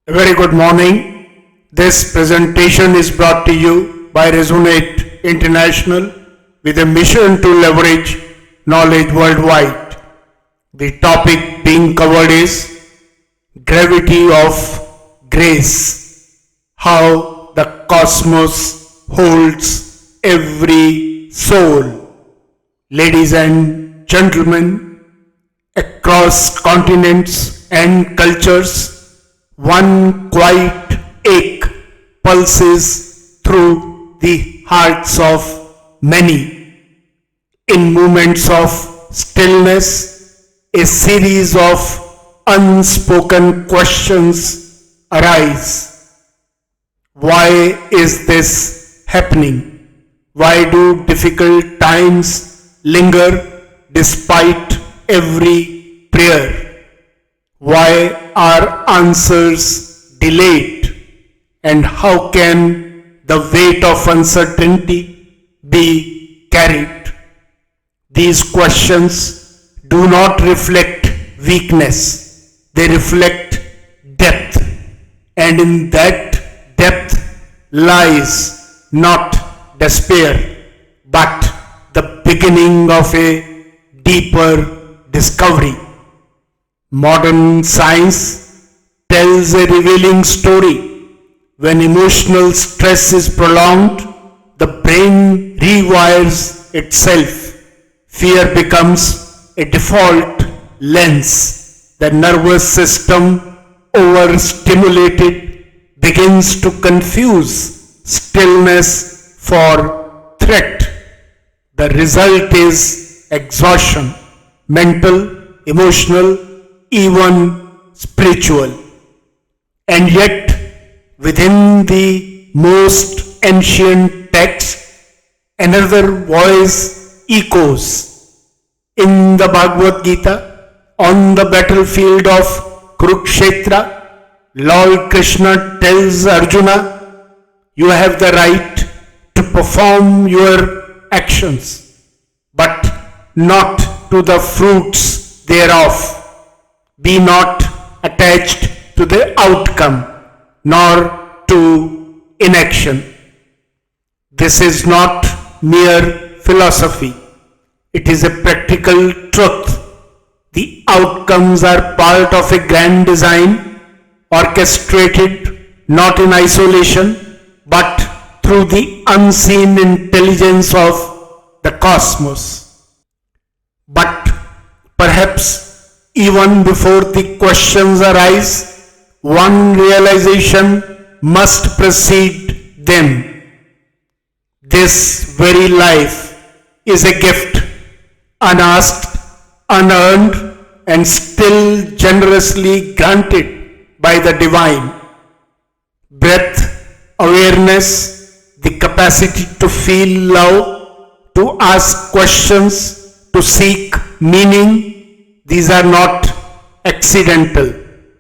A very good morning. This presentation is brought to you by Resonate International with a mission to leverage knowledge worldwide. The topic being covered is gravity of grace, how the cosmos holds every soul. Ladies and gentlemen, across continents and cultures, one quiet ache pulses through the hearts of many. In moments of stillness, a series of unspoken questions arise. Why is this happening? Why do difficult times linger despite every prayer? Why are answers delayed? And how can the weight of uncertainty be carried? These questions do not reflect weakness, they reflect depth. And in that depth lies not despair, but the beginning of a deeper discovery. Modern science tells a revealing story. When emotional stress is prolonged, the brain rewires itself. Fear becomes a default lens. The nervous system, overstimulated, begins to confuse stillness for threat. The result is exhaustion, mental, emotional, even spiritual. And yet, within the most ancient text, another voice echoes. In the Bhagavad Gita, on the battlefield of Kurukshetra, Lord Krishna tells Arjuna, you have the right to perform your actions, but not to the fruits thereof. Be not attached to the outcome, nor to inaction. This is not mere philosophy. It is a practical truth. The outcomes are part of a grand design, orchestrated not in isolation, but through the unseen intelligence of the cosmos. But perhaps even before the questions arise, one realization must precede them. This very life is a gift, unasked, unearned, and still generously granted by the divine. Breath, awareness, the capacity to feel love, to ask questions, to seek meaning, these are not accidental.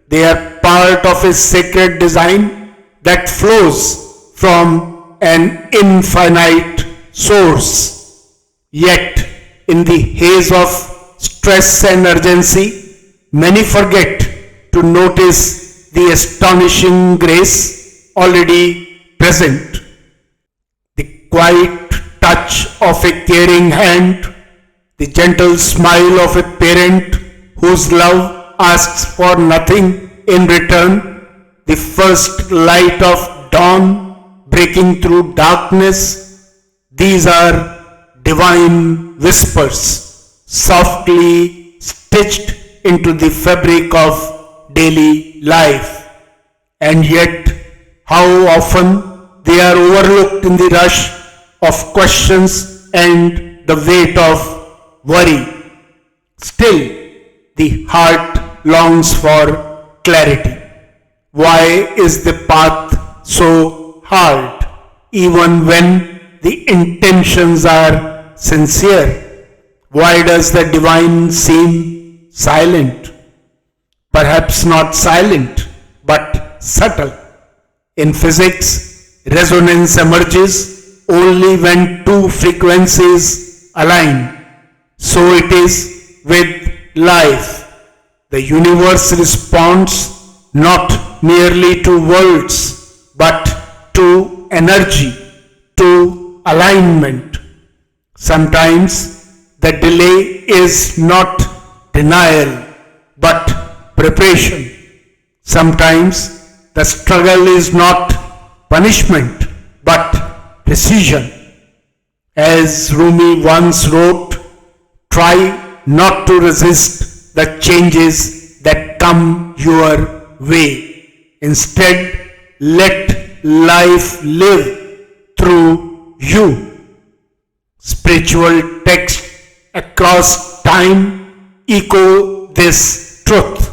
They are part of a sacred design that flows from an infinite source. Yet, in the haze of stress and urgency, many forget to notice the astonishing grace already present. The quiet touch of a caring hand, the gentle smile of a parent whose love asks for nothing in return, the first light of dawn breaking through darkness, these are divine whispers, softly stitched into the fabric of daily life. And yet, how often they are overlooked in the rush of questions and the weight of worry. Still, the heart longs for clarity. Why is the path so hard, even when the intentions are sincere? Why does the divine seem silent? Perhaps not silent, but subtle. In physics, resonance emerges only when two frequencies align. So it is with life. The universe responds not merely to words, but to energy, to alignment. Sometimes the delay is not denial, but preparation. Sometimes the struggle is not punishment, but precision. As Rumi once wrote, try not to resist the changes that come your way. Instead, let life live through you. Spiritual texts across time echo this truth,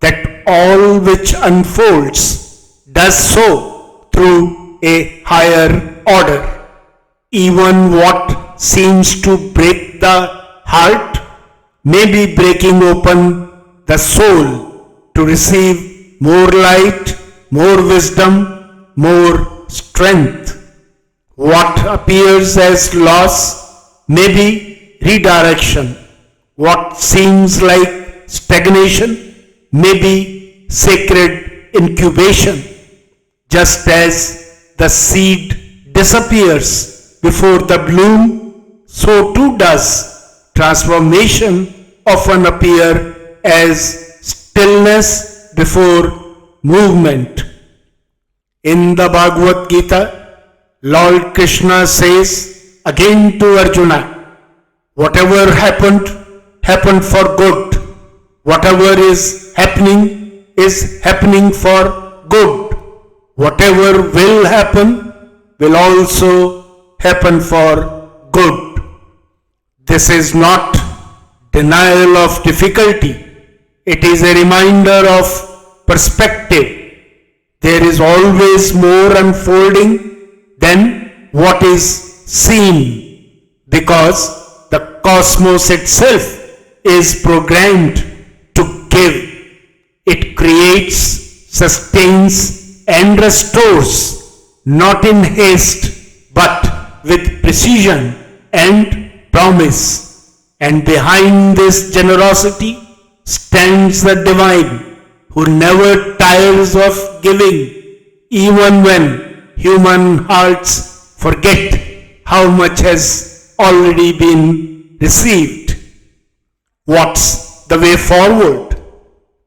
that all which unfolds does so through a higher order. Even what seems to break the heart may be breaking open the soul to receive more light, more wisdom, more strength. What appears as loss may be redirection. What seems like stagnation may be sacred incubation. Just as the seed disappears before the bloom, so too does transformation often appear as stillness before movement. In the Bhagavad Gita, Lord Krishna says again to Arjuna, whatever happened, happened for good. Whatever is happening for good. Whatever will happen will also happen for good. This is not denial of difficulty. It is a reminder of perspective. There is always more unfolding than what is seen, because the cosmos itself is programmed to give. It creates, sustains, and restores, not in haste, but with precision and promise. And behind this generosity stands the divine, who never tires of giving, even when human hearts forget how much has already been received. What's the way forward?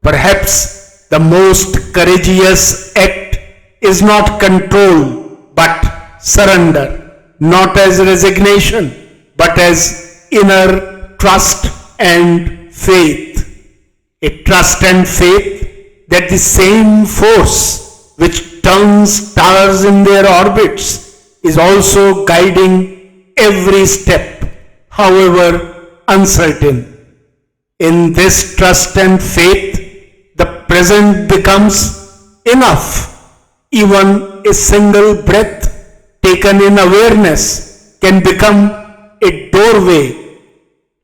Perhaps the most courageous act is not control, but surrender, not as resignation, but as inner trust and faith. A trust and faith that the same force which turns stars in their orbits is also guiding every step, however uncertain. In this trust and faith, the present becomes enough. Even a single breath taken in awareness can become a doorway.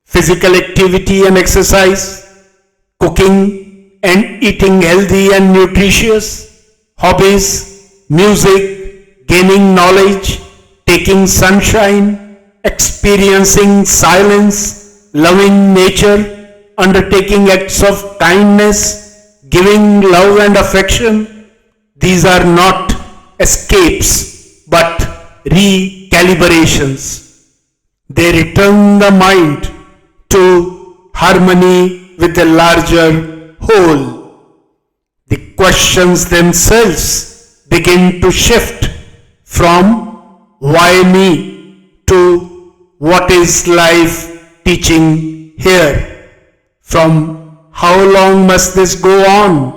Physical activity and exercise, cooking and eating healthy and nutritious, hobbies, music, gaining knowledge, taking sunshine, experiencing silence, loving nature, undertaking acts of kindness, giving love and affection. These are not escapes, but recalibrations. They return the mind to harmony with the larger whole. The questions themselves begin to shift from why me to what is life teaching here, from how long must this go on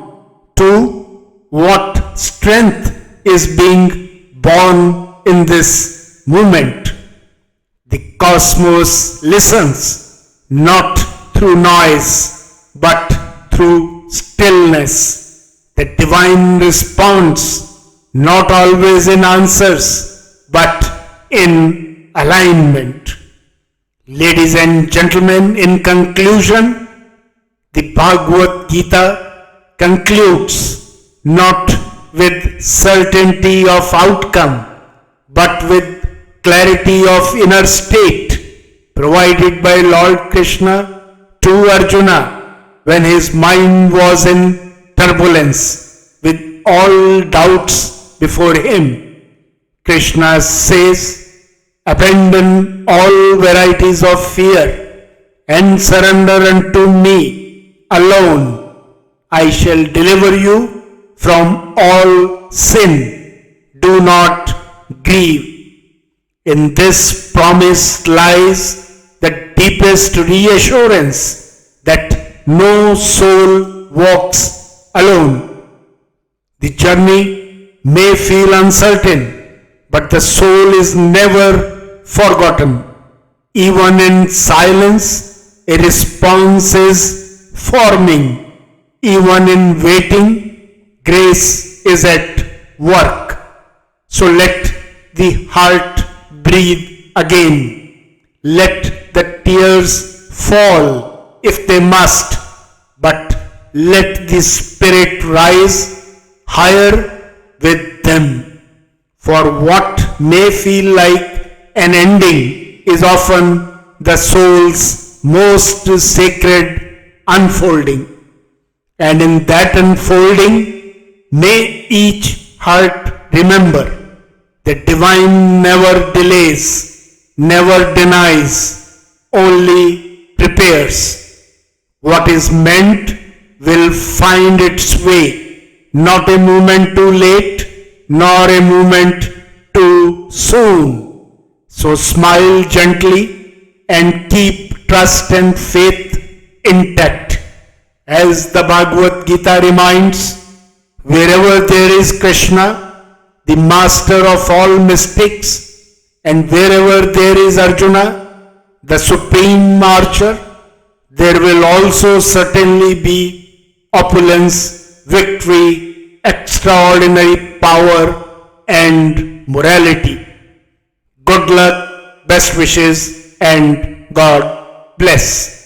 to what strength is being born in this moment. The cosmos listens not through noise but through stillness. The divine responds not always in answers but in alignment. Ladies and gentlemen, in conclusion, the Bhagavad Gita concludes not with certainty of outcome, but with clarity of inner state provided by Lord Krishna to Arjuna when his mind was in turbulence. all doubts before him. Krishna says, abandon all varieties of fear and surrender unto me alone. I shall deliver you from all sin. Do not grieve. In this promise lies the deepest reassurance that no soul walks alone. The journey may feel uncertain, but the soul is never forgotten. Even in silence, a response is forming. Even in waiting, grace is at work. So let the heart breathe again. Let the tears fall if they must, but let the spirit rise higher with them. For what may feel like an ending is often the soul's most sacred unfolding. And in that unfolding, may each heart remember the divine never delays, never denies, only prepares. What is meant will find its way, not a moment too late, nor a moment too soon. So smile gently and keep trust and faith intact. As the Bhagavad Gita reminds, wherever there is Krishna, the master of all mystics, and wherever there is Arjuna, the supreme archer, there will also certainly be opulence, victory, extraordinary power, and morality. Good luck, best wishes, and God bless.